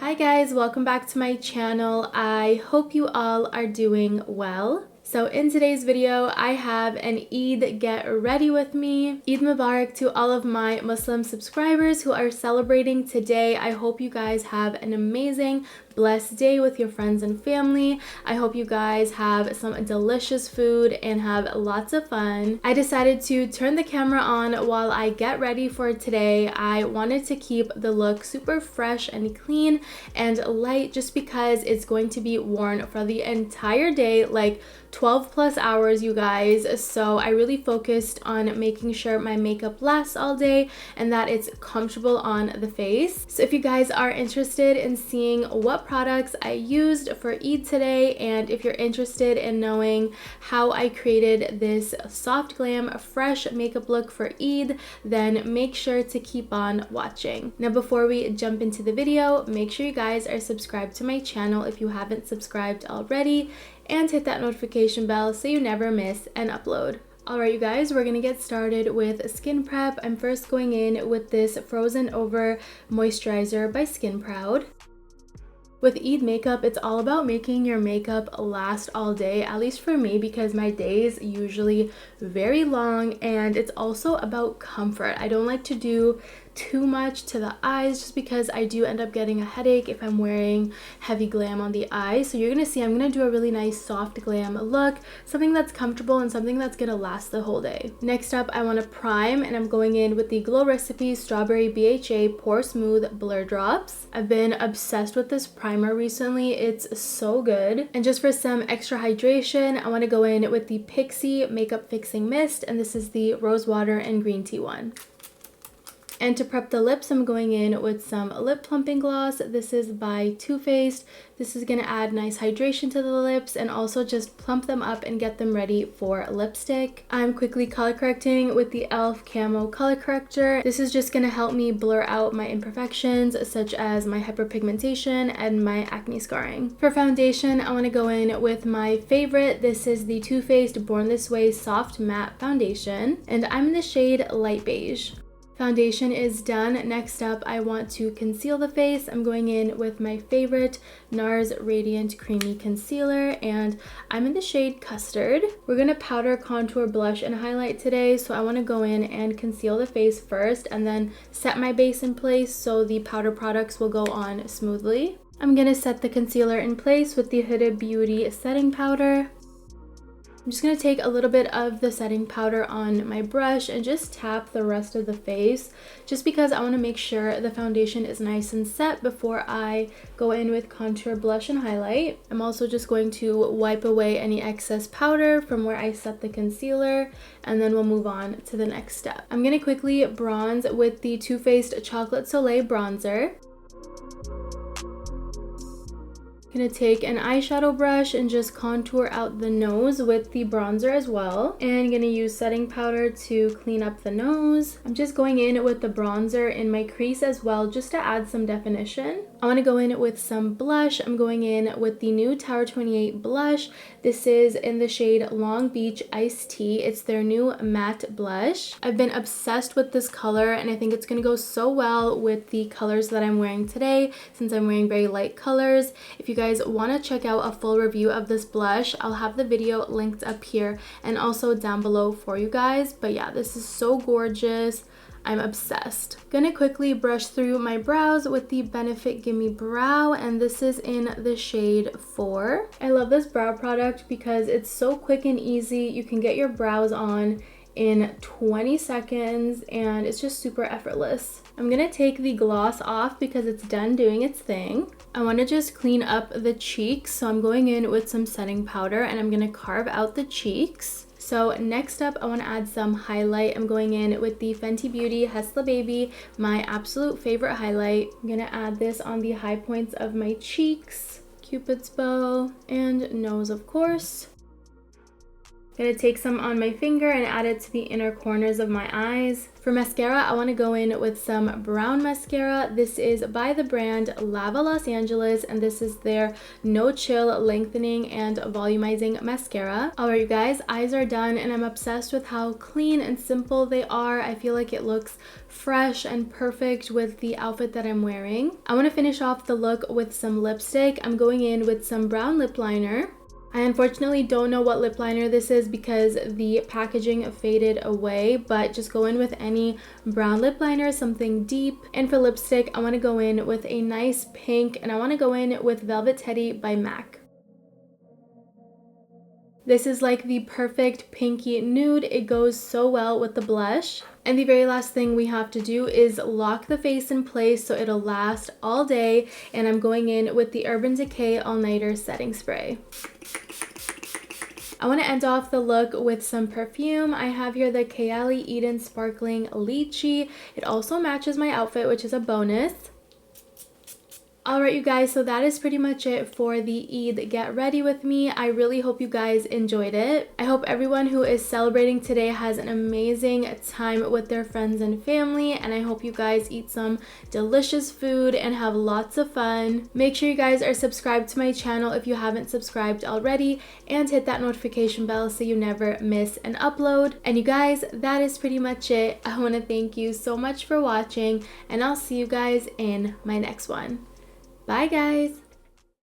Hi guys, welcome back to my channel. I hope you all are doing well. So in today's video, I have an Eid get ready with me. Eid Mubarak to all of my Muslim subscribers who are celebrating today. I hope you guys have an amazing, blessed day with your friends and family. I hope you guys have some delicious food and have lots of fun. I decided to turn the camera on while I get ready for today. I wanted to keep the look super fresh and clean and light just because it's going to be worn for the entire day, like 12 plus hours, you guys. So I really focused on making sure my makeup lasts all day and that it's comfortable on the face. So if you guys are interested in seeing what products I used for Eid today, and if you're interested in knowing how I created this soft glam fresh makeup look for Eid, then make sure to keep on watching. Now before we jump into the video, make sure you guys are subscribed to my channel if you haven't subscribed already, and hit that notification bell so you never miss an upload. Alright you guys, we're gonna get started with skin prep. I'm first going in with this Frozen Over Moisturizer by Skin Proud. With Eid makeup, it's all about making your makeup last all day, at least for me, because my days usually very long, and it's also about comfort. I don't like to do too much to the eyes just because I do end up getting a headache if I'm wearing heavy glam on the eyes. So you're gonna see I'm gonna do a really nice soft glam look, something that's comfortable and something that's gonna last the whole day. Next up, I want to prime, and I'm going in with the Glow Recipe Strawberry BHA Pore-Smooth Blur Drops. I've been obsessed with this primer recently. It's so good. And just for some extra hydration, I want to go in with the Pixi Makeup Fixing Mist, and this is the Rose Water and Green Tea one. And to prep the lips, I'm going in with some lip plumping gloss. This is by Too Faced. This is going to add nice hydration to the lips and also just plump them up and get them ready for lipstick. I'm quickly color correcting with the e.l.f. Camo color corrector. This is just going to help me blur out my imperfections such as my hyperpigmentation and my acne scarring. For foundation, I want to go in with my favorite. This is the Too Faced Born This Way Soft Matte Foundation, and I'm in the shade Light Beige. Foundation is done. Next up, I want to conceal the face. I'm going in with my favorite Nars Radiant Creamy Concealer, and I'm in the shade Custard. We're going to powder, contour, blush, and highlight today, so I want to go in and conceal the face first and then set my base in place so the powder products will go on smoothly. I'm going to set the concealer in place with the Huda Beauty Setting Powder. I'm just going to take a little bit of the setting powder on my brush and just tap the rest of the face, just because I want to make sure the foundation is nice and set before I go in with contour, blush, and highlight. I'm also just going to wipe away any excess powder from where I set the concealer, and then we'll move on to the next step. I'm going to quickly bronze with the Too Faced Chocolate Soleil Bronzer. Gonna take an eyeshadow brush and just contour out the nose with the bronzer as well, and gonna use setting powder to clean up the nose. I'm just going in with the bronzer in my crease as well, just to add some definition. I want to go in with some blush. I'm going in with the new Tower 28 blush. This is in the shade Long Beach Iced Tea. It's their new matte blush. I've been obsessed with this color, and I think it's gonna go so well with the colors that I'm wearing today, since I'm wearing very light colors. If you guys want to check out a full review of this blush, I'll have the video linked up here and also down below for you guys. But yeah, this is so gorgeous. I'm obsessed. Gonna quickly brush through my brows with the Benefit Gimme Brow, and this is in the shade 4. I love this brow product because it's so quick and easy. You can get your brows on in 20 seconds and it's just super effortless. I'm gonna take the gloss off because it's done doing its thing. I want to just clean up the cheeks, so I'm going in with some setting powder and I'm gonna carve out the cheeks. So next up, I want to add some highlight. I'm going in with the Fenty Beauty Hesla Baby, my absolute favorite highlight. I'm gonna add this on the high points of my cheeks, Cupid's bow, and nose, of course. Gonna take some on my finger and add it to the inner corners of my eyes. For mascara, I want to go in with some brown mascara. This is by the brand LAVAA Los Angeles, and this is their No Chill Lengthening and Volumizing Mascara. Alright you guys, eyes are done, and I'm obsessed with how clean and simple they are. I feel like it looks fresh and perfect with the outfit that I'm wearing. I want to finish off the look with some lipstick. I'm going in with some brown lip liner. I unfortunately don't know what lip liner this is because the packaging faded away, but just go in with any brown lip liner, something deep. And for lipstick, I want to go in with a nice pink, and I want to go in with Velvet Teddy by MAC. This is like the perfect pinky nude. It goes so well with the blush. And the very last thing we have to do is lock the face in place so it'll last all day. And I'm going in with the Urban Decay All Nighter Setting Spray. I want to end off the look with some perfume. I have here the Kayali Eden Sparkling Lychee. It also matches my outfit, which is a bonus. Alright you guys, so that is pretty much it for the Eid Get Ready With Me. I really hope you guys enjoyed it. I hope everyone who is celebrating today has an amazing time with their friends and family, and I hope you guys eat some delicious food and have lots of fun. Make sure you guys are subscribed to my channel if you haven't subscribed already, and hit that notification bell so you never miss an upload. And you guys, that is pretty much it. I want to thank you so much for watching, and I'll see you guys in my next one. Bye guys!